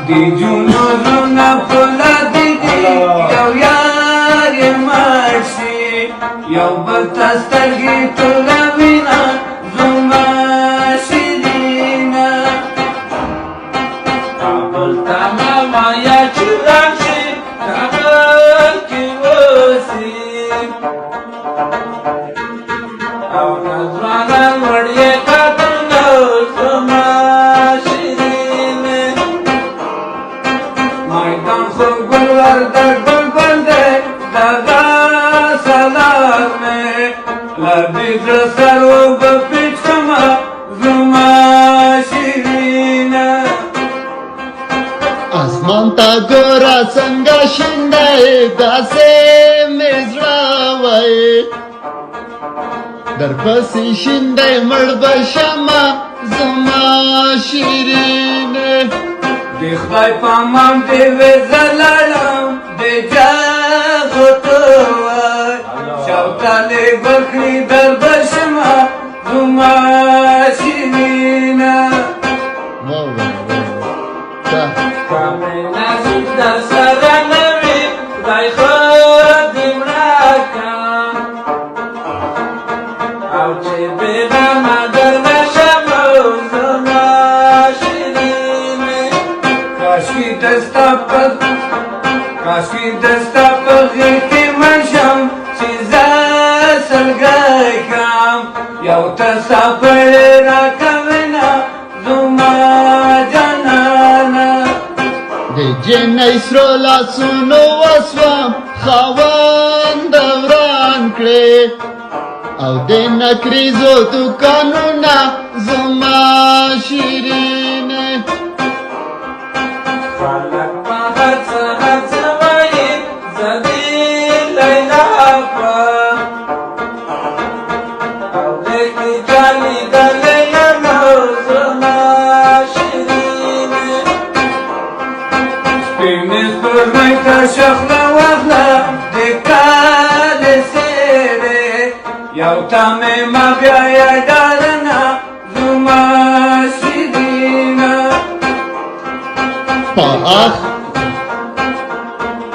دی جنورنا پلا دیدی یو یار یې مړ شي یو بل ته سترګې ټولوینه زما شیرینه کابل ته مه وایه چې ورک شي کابل کې اوسي او که ځوانان وړې قدرونه زما سرو بپیچما زما شیرینه اسمان تا ګوره څنګه شینده داسې مې زړه وایي درپسې شینده مړ به شمه زما شیرینه د خدای په امان دې وې زه لاړم د جاغو ته وای شوتلې بکړي در به شمه زما شیرینه که مې نصیب در سره نه وي خدای خو دې مړه کړم او چې بېغمه درنه شمه زما شیرینه کاشکې دستا په غېږ کې مړ شم چې زه سلګی کړم یو تصور راکوینه زما جانانه د جنۍ سرو لاسونو وسوم خاوند وران کړې او د نکریزو دوکانونه زما شیرینه خلک په هر څه وایي زه دې لیلا کړم او لیکې تا لیدلی یم زما شیرینې سپینې سپوږمۍ ته شخله واخله د کالې څېرې یو تمې مه بیایه ډارنه زما شیرینه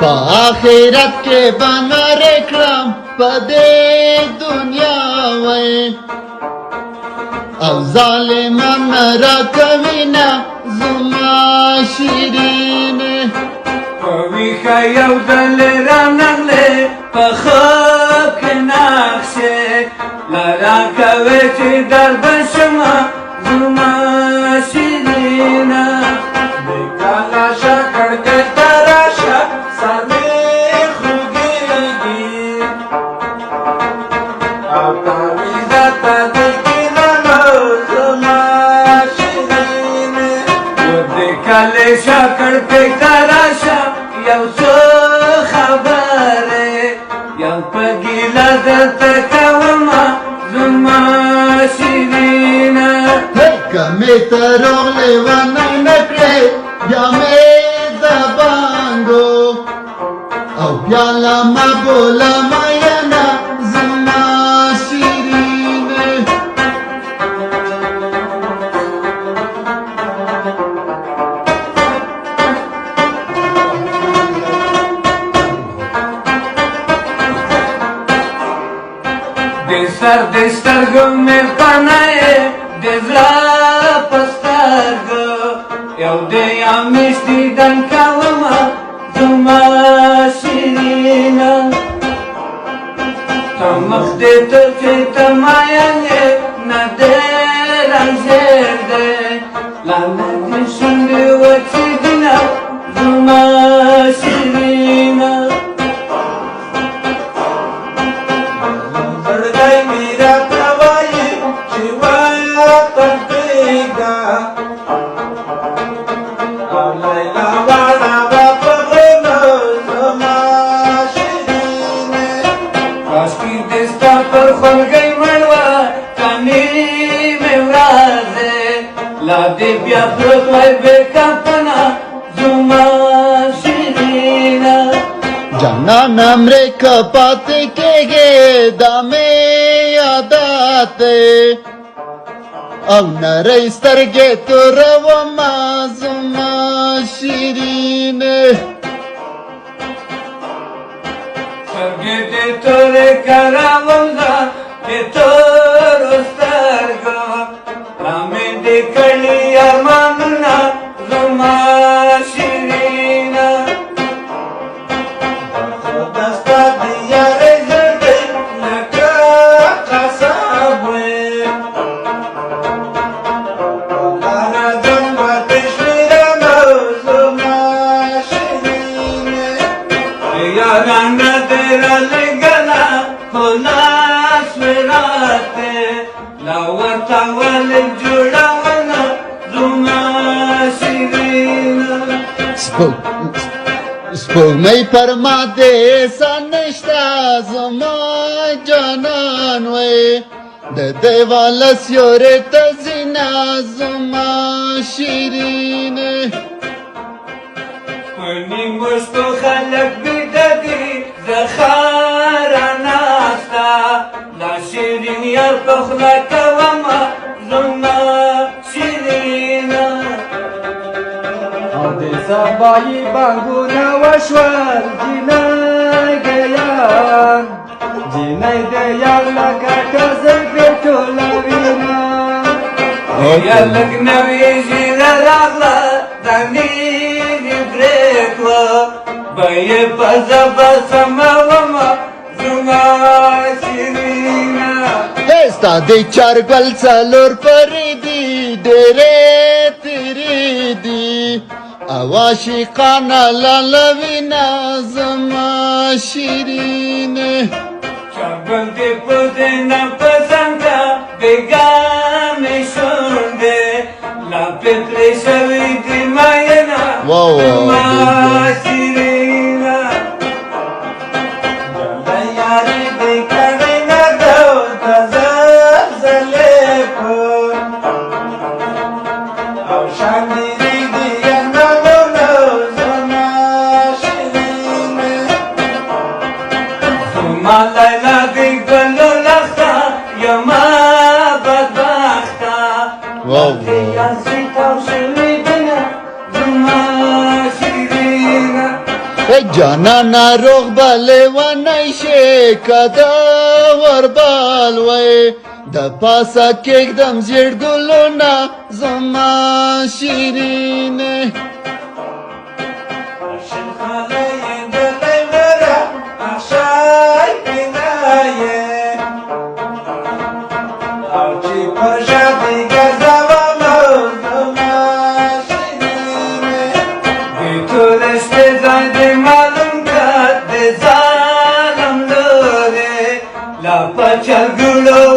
په آخرت کې به نارې کړم په دې دنیا وای او ظالمان نه راکوینه زما شیرینې په ویښه یو ځل رانغلې په خوب کې نقشې لا راکوې چې در به شمه زما شیرینه د کالاشه کړکۍ ته راشه سر مې خوږېږي او تعویذه ته دې کښېنمه زما شیرینې د کالاشه کړکۍ ته راشه یو څو خبرې یو په ګیله درته کومه زما شیرینه که مې تروغ لیونی نه کړې بیا مې د بانګو او بیا له ما بوله مینه زما شیرینې د سر د سترګو مې پناه یې د زړه په سترګو یو دی امیش دیدن کومه زما شیرینه ته مخ دې ته چې ته ماین یې نه دی رنځېر دی لاندې دې شونډې وچې دینه زما شیرینه زړګی مې راته وایي چې وطن پرېږده او لیلا واړه به په غرونو زما شیرینې کاشکې دې ستا پر خولګۍ مړ وه کنې مې ورځې لا دې بیا پروت وای بې کفنه زما شیرینه جانانه مړې که پاتې کېږې دا مې عادت دی او نری سترګې توروما زما شیرینې سترګې دې تورې کراوم زه د تورو سترګو رامې دې کړي ارمانونه زما شیرینه خدا ستا د یارۍ زړه دی لکه قصاب وې لاره دومره تشویرمه زما شیرینه یارانه دې رالېږله خو لاس مې راته لا ورته ولې جوړونه زما شیرینه سپوږمۍ پر ما دې احسان نشته زما جانان وې د دیواله سیورې ته ځینه زما شیرینې په نیمو شپو خلک بیده دي زه ښاره ناسته لا شیرین یار په خوله کومه زما شیرینه او د سبایي بانګونه وشول جینۍ د یار لکه ټزۍ پرې ټولوینه یا لږ نوې ژیره راغله دانې پرې کړه به یې په ژبه سمومه زما شیرینه ستا د چارګل څلور پرې دي ډېرې تېرې دي او عاشقانه لالوینه زما شیرینې چارګل دې په دې نه پسنده بېګانې شونډې لا پرې پرې شوې دي مینه زما شیرینه د یارۍ دې کړې نه ده د زلزلې پور او شان دې دي یارانو زما شیرینه زما لیلا دې ګلو لخته یما بدبخته دې یاسې تاو شوې دینه زما شیرینه جانا ناروغ بلې ونی شي کده وربال وې د پاسه کېږدم زیړ ګلونه زما شیرینې La pacha gulo